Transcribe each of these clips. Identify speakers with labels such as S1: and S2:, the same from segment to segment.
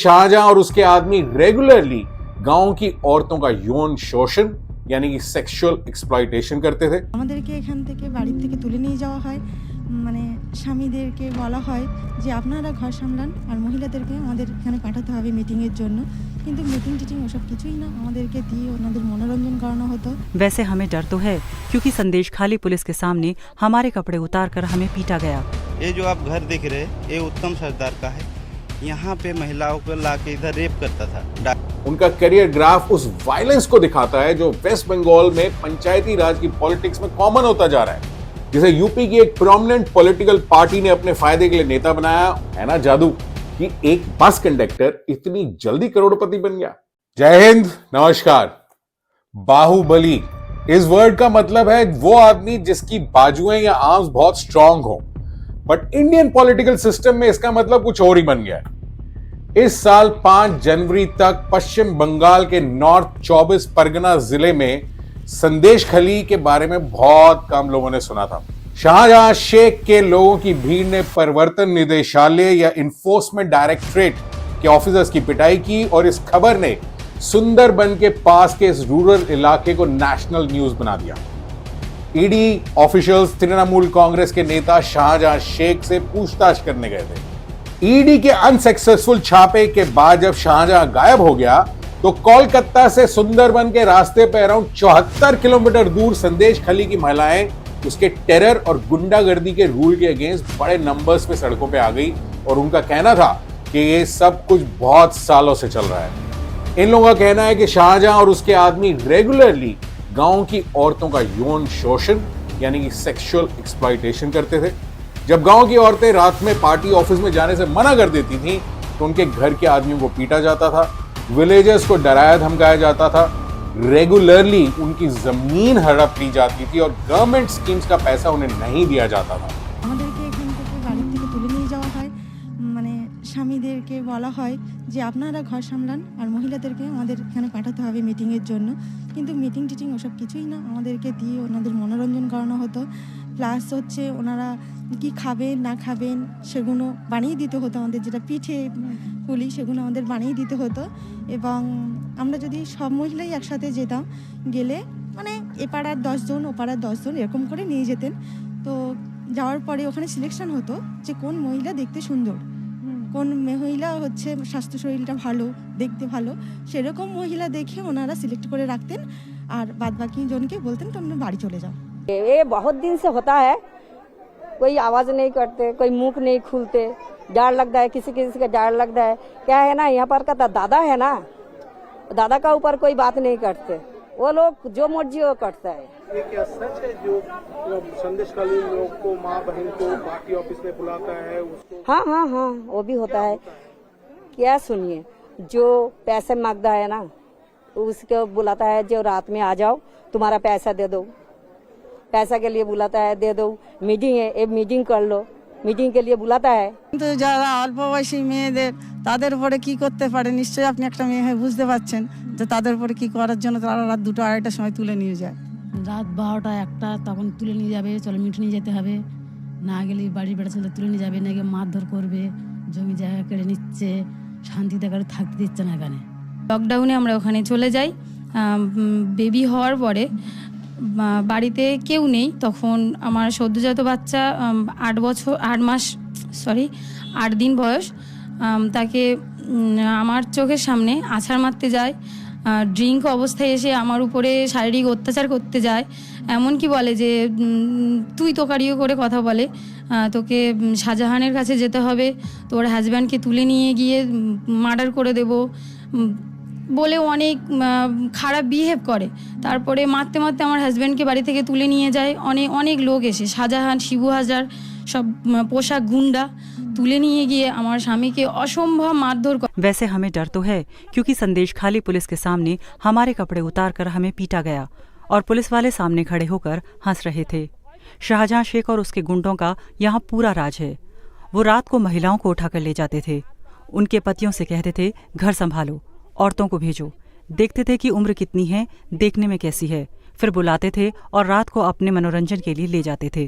S1: शाहजहां और उसके आदमी रेगुलरली गांव की औरतों का यौन शोषण यानी कि सेक्सुअल एक्सप्लॉयटेशन करते थे।
S2: আমাদেরকে এখান থেকে বাড়ি থেকে তুলে নিয়ে যাওয়া হয়, মানে স্বামীদেরকে বলা হয় যে আপনারা ঘর সামলান আর মহিলাদেরকে আমাদের এখানে পাঠাতে হবে মিটিংয়ের জন্য, কিন্তু মিটিং টিটিং ওসব কিছুই না, আমাদেরকে দিয়ে ওনাদের মনোরঞ্জন করানো হতো।
S3: वैसे हमें डर तो है क्योंकि संदेश खाली पुलिस के सामने हमारे कपड़े उतार कर हमें पीटा गया।
S4: ये जो आप घर देख रहे हैं ये उत्तम सरदार का है। यहाँ पे महिलाओं को लाके इधर रेप करता था।
S1: उनका करियर ग्राफ उस वायलेंस को दिखाता है जो वेस्ट बंगाल में पंचायती राज की पॉलिटिक्स में कॉमन होता जा रहा है, जिसे यूपी की एक प्रोमिनेंट पॉलिटिकल पार्टी ने अपने फायदे के लिए नेता बनाया। है ना जादू कि एक बस कंडक्टर इतनी जल्दी करोड़पति बन गया। जय हिंद, नमस्कार। बाहुबली इस वर्ड का मतलब है वो आदमी जिसकी बाजुएं या आर्म्स बहुत स्ट्रांग हो, बट इंडियन पॉलिटिकल सिस्टम में इसका मतलब कुछ और ही बन गया है। इस साल 5 जनवरी तक पश्चिम बंगाल के नॉर्थ 24 परगना जिले में संदेश खली के बारे में बहुत कम लोगों ने सुना था। शाहजहां शेख के लोगों की भीड़ ने प्रवर्तन निदेशालय या इन्फोर्समेंट डायरेक्टरेट के ऑफिसर्स की पिटाई की और इस खबर ने सुंदरबन के पास के इस रूरल इलाके को नेशनल न्यूज बना दिया। ईडी ऑफिशियल्स तृणमूल कांग्रेस के नेता शाहजहां शेख से पूछताछ करने गए थे। ईडी के अनसक्सेसफुल छापे के बाद जब शाहजहां गायब हो गया तो कोलकाता से सुंदरबन के रास्ते पर अराउंड 74 किलोमीटर दूर संदेश खली की महिलाएं उसके टेरर और गुंडागर्दी के रूल के अगेंस्ट बड़े नंबर्स पे सड़कों पे आ गई और उनका कहना था कि ये सब कुछ बहुत सालों से चल रहा है। इन लोगों का कहना है कि शाहजहां और उसके आदमी रेगुलरली गांव की औरतों का यौन शोषण यानी कि सेक्सुअल एक्सप्लॉयटेशन करते थे। जब गांव की औरतें रात में पार्टी ऑफिस में जाने से मना कर देती थीं तो उनके घर के आदमियों को पीटा जाता था, विलेजर्स को डराया धमकाया जाता था, रेगुलरली उनकी जमीन हड़प ली जाती थी और गवर्नमेंट स्कीम्स का पैसा उन्हें नहीं दिया जाता था।
S2: আমাদেরকে এখান থেকে বাড়ি থেকে তুলে নিয়ে যাওয়া হয়, মানে স্বামীদেরকে বলা হয় যে আপনারা ঘর সামলান আর মহিলাদেরকে আমাদের এখানে পাঠাতে হবে মিটিংয়ের জন্য, কিন্তু মিটিং টিটিং ওসব কিছুই না, আমাদেরকে দিয়ে ওনাদের মনোরঞ্জন করানো হতো। প্লাস হচ্ছে ওনারা কি খাবেন না খাবেন সেগুলো বানিয়ে দিতে হতো, আমাদের যেটা পিঠে পুলি সেগুলো আমাদের বানিয়ে দিতে হতো। এবং আমরা যদি সব মহিলাই একসাথে যেতাম, গেলে মানে এ পাড়ার 10 জন ও পাড়ার 10 জন এরকম করে নিয়ে যেতেন। তো যাওয়ার পরে ওখানে সিলেকশন হতো যে কোন মহিলা দেখতে সুন্দর, কোন মহিলা হচ্ছে স্বাস্থ্য শরীরটা ভালো, দেখতে ভালো, সেরকম মহিলা দেখে ওনারা সিলেক্ট করে রাখতেন আর বাদ বাকি জনকে বলতেন তোমরা বাড়ি চলে যাও।
S5: ये बहुत दिन से होता है, कोई आवाज नहीं करते, कोई मुंह नहीं खुलते, डर लगता है, किसी किसी का डर लगता है। क्या है ना, यहाँ पर का दादा है ना, दादा का ऊपर कोई बात नहीं करते, वो लोग जो मर्जी वो करता है।
S6: ये क्या सच है जो संदेश खाली लोग को माँ बहन को पार्टी ऑफिस में बुलाता है उसको?
S5: हाँ हाँ हाँ, वो भी होता है। क्या सुनिए, जो पैसे मांगता है ना उसको बुलाता है, जो रात में आ जाओ तुम्हारा पैसा दे दो, पैसा के लिए बुलाता है, दे दो, मीटिंग है एक मीटिंग कर लो, मीटिंग के लिए बुलाता है।
S2: কিন্তু যারা অল্প বয়সী মেয়েদের তাদের উপরে কি করতে পারে, নিশ্চয়ই আপনি একটা মেয়ে হয়ে বুঝতে পারছেন যে তাদের উপরে কি করার জন্য তারা রাত 2টা 2:30টার সময় তুলে নিয়ে যায়।
S7: রাত 12টা 1টা তখন তুলে নিয়ে যাবে, চলো মিটিং নিয়ে যেতে হবে, না গেলে বাড়ির বেড়া ছেলে তুলে নিয়ে যাবে, নাকি মারধর করবে, জমি জায়গা কেড়ে নিচ্ছে, শান্তিতে কারো থাকতে দিচ্ছে না এখানে।
S8: লকডাউনে আমরা ওখানে চলে যাই। বেবি হওয়ার পরে বাড়িতে কেউ নেই, তখন আমার সদ্যজাত বাচ্চা 8 দিন বয়স, তাকে আমার চোখের সামনে আছাড় মারতে যায়, ড্রিঙ্ক অবস্থায় এসে আমার উপরে শারীরিক অত্যাচার করতে যায়, এমনকি বলে যে তুই তোকারিও করে কথা বলে, তোকে শাহজাহানের কাছে যেতে হবে, তোর হাজব্যান্ডকে তুলে নিয়ে গিয়ে মার্ডার করে দেব বলে অনেক খারাপ বিহেভ করে। তারপরে মারতে মারতে আমার হাজব্যান্ডকে বাড়ি থেকে তুলে নিয়ে যায় অনেক লোক এসে, শাহজাহান, শিবু হাজার সব পোশাক গুন্ডা তুলে নিয়ে গিয়ে আমার স্বামীকে অসম্ভব মারধর করে।
S3: वैसे हमें डर तो है क्योंकि संदेश खाली पुलिस के सामने हमारे कपड़े उतार कर हमें पीटा गया और पुलिस वाले सामने खड़े होकर हंस रहे थे। शाहजहां शेख और उसके गुंडों का यहाँ पूरा राज है। वो रात को महिलाओं को उठाकर ले जाते थे, उनके पतियों से कहते थे घर संभालो, औरतों को भेजो, देखते थे कि उम्र कितनी है, देखने में कैसी है, फिर बुलाते थे और रात को अपने मनोरंजन के लिए ले जाते थे।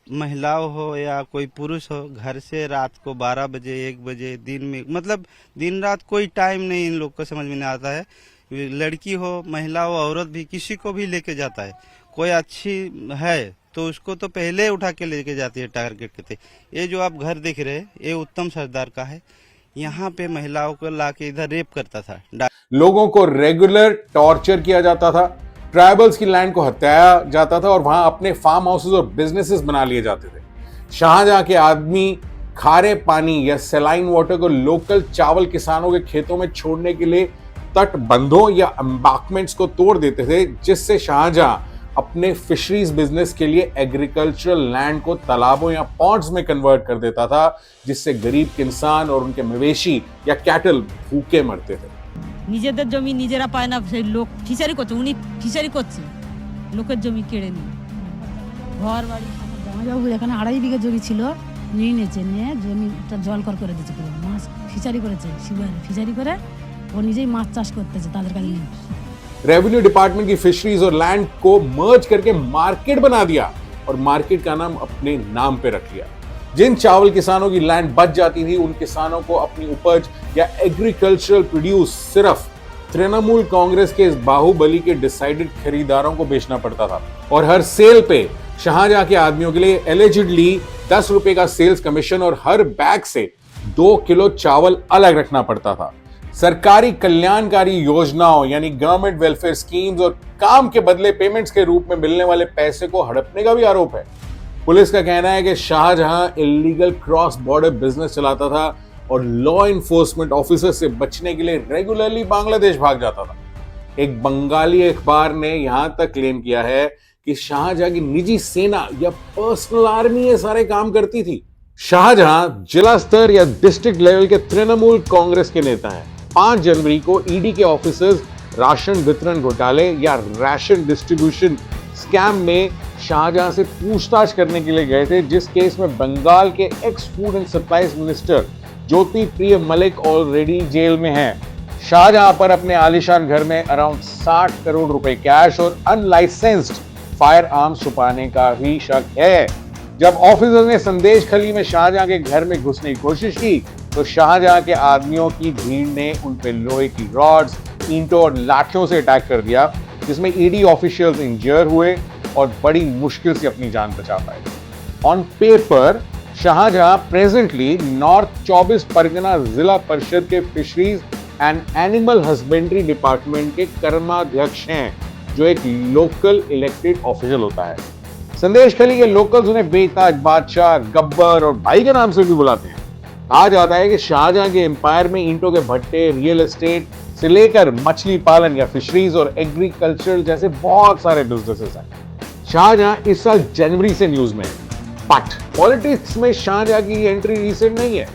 S4: महिलाओं हो या कोई पुरुष हो, घर से रात को 12 बजे 1 बजे दिन में, मतलब दिन रात कोई टाइम नहीं इन लोग को समझ में नहीं आता है। लड़की हो, महिला हो, औरत भी, किसी को भी लेके जाता है। कोई अच्छी है तो उसको तो पहले उठा के लेके जाती है टारगेट करते। ये जो आप घर देख रहे हैं ये उत्तम सरदार का है। यहाँ पे महिलाओं को लाके इधर रेप करता था।
S1: लोगों को रेगुलर टॉर्चर किया जाता था, ट्राइबल्स की लैंड को हत्याया जाता था और वहां अपने फार्म हाउसेस और बिजनेसेस बना लिए जाते थे। शाहजहां के आदमी खारे पानी या सलाइन वाटर को लोकल चावल किसानों के खेतों में छोड़ने के लिए तटबंधों या एम्बैंकमेंट्स को तोड़ देते थे, जिससे शाहजहां अपने फिशरीज बिजनेस के लिए एग्रीकल्चरल लैंड को तालाबों या पॉन्ड्स में कन्वर्ट कर देता था, जिससे गरीब इंसान और उनके मवेशी या कैटल भूखे मरते थे।
S7: নিজেদের জমি নিজেরা পায় না, সেই লোক ফিশারি করছে, উনি ফিশারি করছে, লোকের জমি কেড়ে নিয়ে ঘর বাড়ি। জামাইবাবু এখানে 2.5 বিঘা জমি ছিল, নিয়ে নিয়েছে, নিয়ে জমিটা জলকর করে দিয়েছে, পুরো মাছ ফিশারি করেছে, ফিশারি করে ও নিজেই মাছ চাষ করতেছে তাদের কাছে নিয়ে।
S1: रेवेन्यू डिपार्टमेंट की फिशरीज और लैंड को मर्ज करके मार्केट बना दिया और मार्केट का नाम अपने नाम पे रख लिया। जिन चावल किसानों की लैंड बच जाती थी उन किसानों को अपनी उपज या एग्रीकल्चरल प्रोड्यूस सिर्फ तृणमूल कांग्रेस के इस बाहुबली के डिसाइडेड खरीदारों को बेचना पड़ता था और हर सेल पे शाहजहां के आदमियों के लिए एलिजिडली 10 रुपए का सेल्स कमीशन और हर बैग से 2 किलो चावल अलग रखना पड़ता था। सरकारी कल्याणकारी योजनाओं यानी गवर्नमेंट वेलफेयर स्कीम्स और काम के बदले पेमेंट्स के रूप में मिलने वाले पैसे को हड़पने का भी आरोप है। पुलिस का कहना है कि Shahjahan illegal cross border business चलाता था और लॉ इन्फोर्समेंट ऑफिसर से बचने के लिए रेगुलरली बांग्लादेश भाग जाता था। एक बंगाली अखबार ने यहां तक क्लेम किया है कि शाहजहां की निजी सेना या पर्सनल आर्मी ये सारे काम करती थी। शाहजहां जिला स्तर या डिस्ट्रिक्ट लेवल के तृणमूल कांग्रेस के नेता हैं। 5 जनवरी को ईडी के ऑफिसर्स राशन वितरण घोटाले या राशन डिस्ट्रीब्यूशन स्कैम में शाहजहां से पूछताछ करने के लिए गए थे, जिस केस में बंगाल के ex food and supplies minister Jyoti Priya Mallick already jail में हैं। शाहजहां पर अपने आलीशान घर में अराउंड 60 करोड़ रुपए कैश और अनलाइसेंस्ड फायर आर्म्स छुपाने का भी शक है। जब ऑफिसर ने संदेश खली में शाहजहां के घर में घुसने की कोशिश की तो शाहजहां के आदमियों की भीड़ ने उन पे लोहे की रॉड्स, ईंटों और लाठियों से अटैक कर दिया, जिसमें ईडी ऑफिशियल्स इंजर हुए और बड़ी मुश्किल से अपनी जान बचा पाए। On paper Shahjahan presently north 24 Pargana Zila Parishad के fisheries and animal husbandry department के कर्माध्यक्ष हैं, जो एक लोकल इलेक्टेड ऑफिशियल होता है। संदेश खली के लोकल्स उन्हें बेताज बादशाह, गब्बर और भाई के नाम से भी बुलाते हैं। कहा जाता है कि शाहजहां के एम्पायर में ईंटों के भट्टे, रियल एस्टेट से लेकर मछली पालन या फिशरीज और एग्रीकल्चर जैसे बहुत सारे बिजनेसेस हैं। शाहजहां इस साल जनवरी से न्यूज में है, बट पॉलिटिक्स में शाहजहां की एंट्री रिसेंट नहीं है।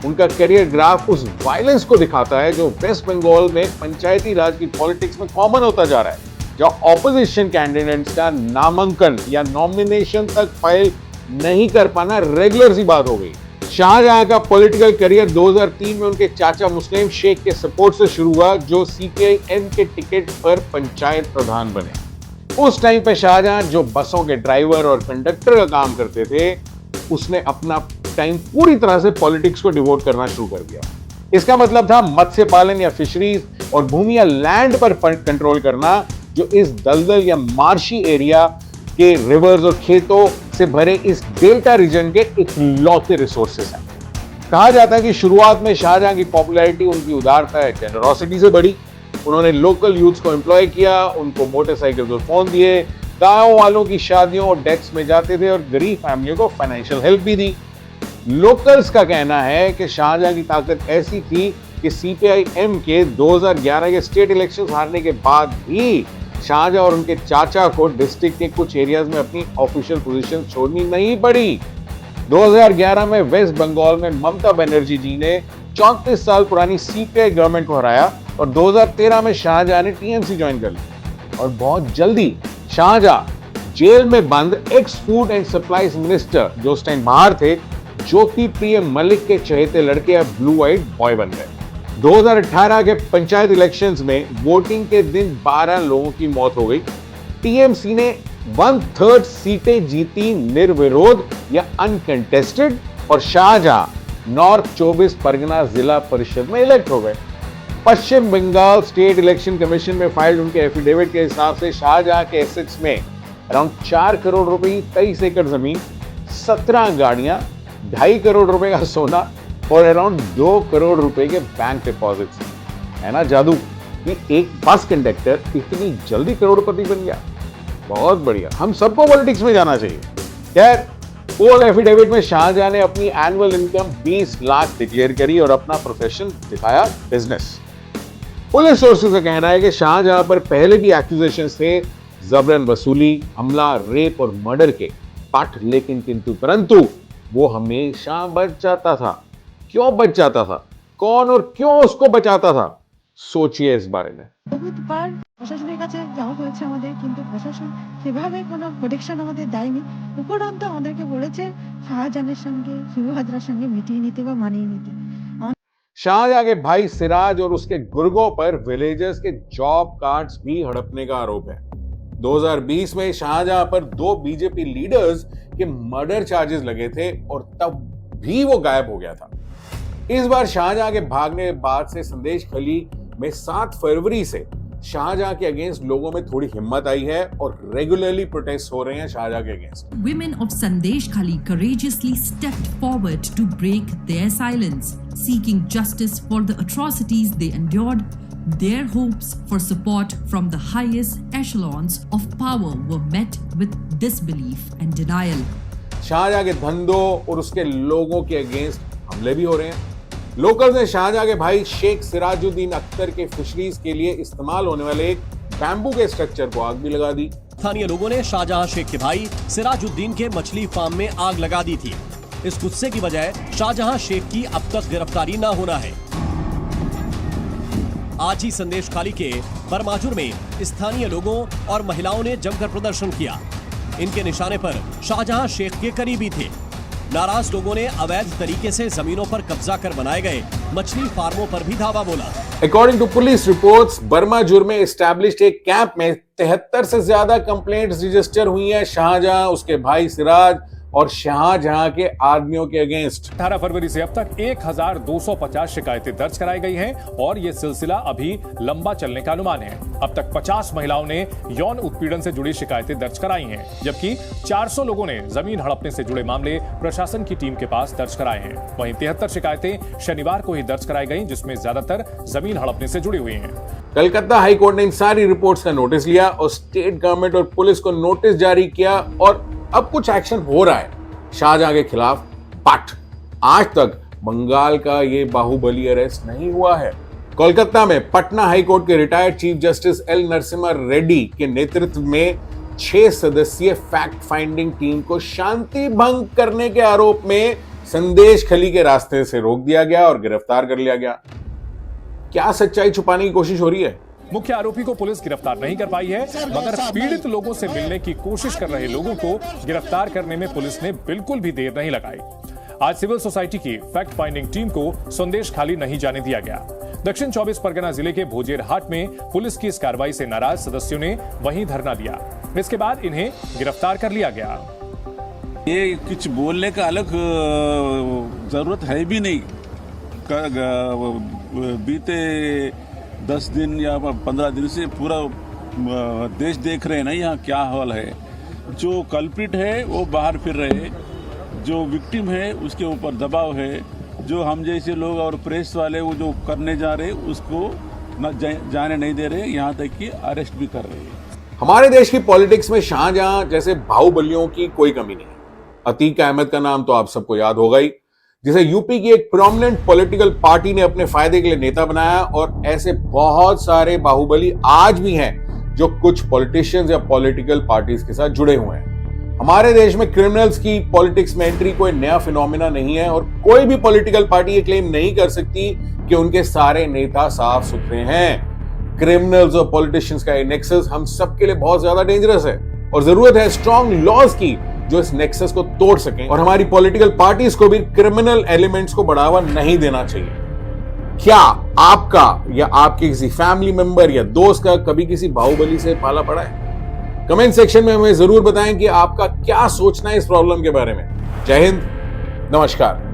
S1: उनका करियर ग्राफ उस वायलेंस को दिखाता है जो वेस्ट बंगाल में पंचायती राज की पॉलिटिक्स में कॉमन होता जा रहा है, जहां ऑपोजिशन कैंडिडेट्स का नामांकन या नॉमिनेशन तक फाइल नहीं कर पाना रेगुलर सी बात हो गई। शाहजहां का पॉलिटिकल करियर 2003 में उनके चाचा मुस्लिम शेख के सपोर्ट से शुरू हुआ, जो सीपीआई-एम के टिकट पर पंचायत प्रधान बने। उस टाइम पे शाहजहां जो बसों के ड्राइवर और कंडक्टर का काम करते थे, उसने अपना टाइम पूरी तरह से पॉलिटिक्स को डिवोट करना शुरू कर दिया। इसका मतलब था मत्स्य पालन या फिशरीज और भूमि या लैंड पर कंट्रोल करना, जो इस दलदल या मार्शी एरिया के रिवर्स और खेतों से भरे इस डेल्टा रीजन के इकलौते रिसोर्सेस हैं। कहा जाता है कि शुरुआत में शाहजहां की पॉपुलैरिटी उनकी उदारता है जेनरोसिटी से बढ़ी। उन्होंने लोकल यूथ्स को एम्प्लॉय किया, उनको मोटरसाइकिल और फोन दिए, गांव वालों की शादियों और डेथ्स में जाते थे और गरीब फैमिलियों को फाइनेंशियल हेल्प भी दी। लोकल्स का कहना है कि शाहजहां की ताकत ऐसी थी कि सीपीआई-एम के 2011 के स्टेट इलेक्शंस हारने के बाद भी शाहजहां और उनके चाचा को डिस्ट्रिक्ट के कुछ एरियाज में अपनी ऑफिशियल पोजीशन छोड़नी नहीं पड़ी। 2011 में वेस्ट बंगाल में ममता बनर्जी जी ने 34 साल पुरानी सीपीआई गवर्नमेंट को हराया और 2013 में शाहजहां ने टीएमसी ज्वाइन कर ली और बहुत जल्दी शाहजहां जेल में बंद x food and supplies minister जो उस टाइम बाहर थे, ज्योति प्रिय मलिक के चहेते लड़के अब ब्लू व्हाइट बॉय बन गए। 2018 के पंचायत इलेक्शंस में वोटिंग के दिन 12 लोगों की मौत हो गई। टीएमसी ने 1/3 सीटें जीती निर्विरोध या अनकंटेस्टेड और शाहजहां नॉर्थ 24 परगना जिला परिषद में इलेक्ट हो गए। पश्चिम बंगाल स्टेट इलेक्शन कमीशन में फाइल्ड उनके एफिडेविट के हिसाब से शाहजहां के एसेट्स में अराउंड 4 करोड़ रुपए, 23 एकड़ जमीन, 17 गाड़ियां, 2.5 करोड़ रुपए का सोना और अराउंड 2 करोड़ रुपए के बैंक डिपॉजिट्स। है ना जादू कि एक बस कंडक्टर इतनी जल्दी करोड़पति बन गया। बहुत बढ़िया, हम सबको पॉलिटिक्स में जाना चाहिए। खैर, पोल एफिडेविट में शाहजहां ने अपनी एनुअल इनकम 20 लाख डिक्लेयर करी और अपना प्रोफेशन दिखाया बिजनेस। पुलिस सोर्सेज का कहना है कि शाहजहां पर पहले भी एक्यूजेशन थे जबरन वसूली, हमला, रेप और मर्डर के, बट लेकिन किंतु परंतु वो हमेशा बच जाता था। क्यों बच जाता था? कौन और क्यों उसको बचाता था? सोचिए इस बारे में।
S2: বহুতবার প্রশাসনের কাছে যাওয়া হয়েছে আমাদের, কিন্তু প্রশাসন সেভাবে কোনো প্রোটেকশন আমাদের দেয়নি। উপরন্ত আমাদেরকে বলেছে শাহজাহানের সঙ্গে, শিবু হাজরার সঙ্গে মিটিয়ে নিতে বা মানিয়ে নিতে।
S1: शाहजहां के भाई सिराज और उसके गुर्गों पर विलेजर्स के जॉब कार्ड्स भी हड़पने का आरोप है। 2020 में शाहजहां पर 2 बीजेपी लीडर्स के मर्डर चार्जेस लगे थे और तब भी वो गायब हो गया था। इस बार शाहजहां के भागने के बाद से संदेश खली में 7 फरवरी से शाहजहां के अगेंस्ट लोगों में थोड़ी हिम्मत आई है और रेगुलरली प्रोटेस्ट हो रहे हैं शाहजहां के against.
S9: Women of Sandesh Khali courageously stepped forward to break their silence, seeking justice for the atrocities they endured. Their hopes for support from the highest echelons of power were met with disbelief and denial.
S1: Shahjahan के धंधों और उसके लोगों के against हमले भी हो रहे हैं। लोकल्स ने शाहजहां के भाई शेख सिराजुद्दीन अख्तर के फिशरीज के लिए इस्तेमाल होने वाले एक बैम्बू के स्ट्रक्चर को आग भी लगा दी।
S10: स्थानीय लोगों ने शाहजहां शेख के भाई सिराजुद्दीन के मछली फार्म में आग लगा दी थी। इस गुस्से की वजह शाहजहां शेख की अब तक गिरफ्तारी न होना है। आज ही संदेश खाली के बरमाजुर में स्थानीय लोगों और महिलाओं ने जमकर प्रदर्शन किया। इनके निशाने पर शाहजहां शेख के करीबी थे। नाराज लोगों ने अवैध तरीके से जमीनों पर कब्जा कर बनाए गए मछली फार्मों पर भी धावा बोला।
S1: अकॉर्डिंग टू पुलिस रिपोर्ट्स, बर्माजुर में एस्टैब्लिश्ड एक कैंप में 73 से ज्यादा कंप्लेंट्स रजिस्टर हुई हैं शाहजहां, उसके भाई सिराज और शाहजहां के आदमियों के अगेंस्ट।
S11: 18 फरवरी से अब तक 1250 शिकायतें दर्ज कराई गई हैं और ये सिलसिला अभी लंबा चलने का अनुमान है। अब तक 50 महिलाओं ने यौन उत्पीड़न से जुड़ी शिकायतें दर्ज कराई हैं, जबकि 400 लोगों ने जमीन हड़पने से जुड़े मामले प्रशासन की टीम के पास दर्ज कराए हैं। वहीं 73 शिकायतें शनिवार को ही दर्ज कराई गई, जिसमें ज्यादातर जमीन हड़पने से जुड़ी हुई हैं।
S1: कलकत्ता हाई कोर्ट ने इन सारी रिपोर्ट्स का नोटिस लिया और स्टेट गवर्नमेंट और पुलिस को नोटिस जारी किया और अब कुछ एक्शन हो रहा है शाहजहां के खिलाफ। बट आज तक बंगाल का ये बाहुबली अरेस्ट नहीं हुआ है। कोलकाता में पटना हाई कोर्ट के retired chief justice L Narasimha Reddy के नेतृत्व में 6 सदस्यीय फैक्ट फाइंडिंग टीम को शांति भंग करने के आरोप में संदेश खली के रास्ते से रोक दिया गया और गिरफ्तार कर लिया गया। क्या सच्चाई छुपाने की कोशिश हो रही है?
S11: मुख्य आरोपी को पुलिस गिरफ्तार नहीं कर पाई है, मगर पीड़ित लोगों से मिलने की कोशिश कर रहे लोगों को गिरफ्तार करने में पुलिस ने बिल्कुल भी देर नहीं लगाई। आज सिविल सोसाइटी की फैक्ट फाइंडिंग टीम को संदेश खाली नहीं जाने दिया गया। दक्षिण 24 परगना जिले के भोजेरहाट में पुलिस की इस कार्रवाई से नाराज सदस्यों ने वहीं धरना दिया। इसके बाद इन्हें गिरफ्तार कर लिया गया।
S12: ये कुछ बोलने का अलग जरूरत है भी नहीं। बीते 10 दिन या 15 दिन से पूरा देश देख रहे हैं ना यहाँ क्या हाल है। जो कल्प्रिट है वो बाहर फिर रहे, जो विक्टिम है उसके ऊपर दबाव है, जो हम जैसे लोग और प्रेस वाले वो जो करने जा रहे उसको न जाने नहीं दे रहे, यहाँ तक कि अरेस्ट भी कर रहे हैं।
S1: हमारे देश की पॉलिटिक्स में शाहजहां जैसे बाहुबलियों की कोई कमी नहीं। अतीक अहमद का नाम तो आप सबको याद होगा ही, जिसे यूपी की एक प्रोमिनेंट पॉलिटिकल पार्टी ने अपने फायदे के लिए नेता बनाया। और ऐसे बहुत सारे बाहुबली आज भी हैं जो कुछ पॉलिटिशियंस या पॉलिटिकल पार्टीज के साथ जुड़े हुए हैं। हमारे देश में क्रिमिनल्स की पॉलिटिक्स में एंट्री कोई नया फिनोमिना नहीं है और कोई भी पॉलिटिकल पार्टी ये क्लेम नहीं कर सकती कि उनके सारे नेता साफ सुथरे हैं। क्रिमिनल्स और पॉलिटिशियंस का ये नेक्सस हम सबके लिए बहुत ज्यादा डेंजरस है और जरूरत है स्ट्रॉन्ग लॉज की जो इस नेक्सस को तोड़ सकें और हमारी पॉलिटिकल पार्टीज को भी क्रिमिनल एलिमेंट्स को बढ़ावा नहीं देना चाहिए। क्या आपका या आपके किसी फैमिली मेंबर या दोस्त का कभी किसी बाहुबली से पाला पड़ा है? कमेंट सेक्शन में हमें जरूर बताएं कि आपका क्या सोचना है इस प्रॉब्लम के बारे में। जय हिंद, नमस्कार।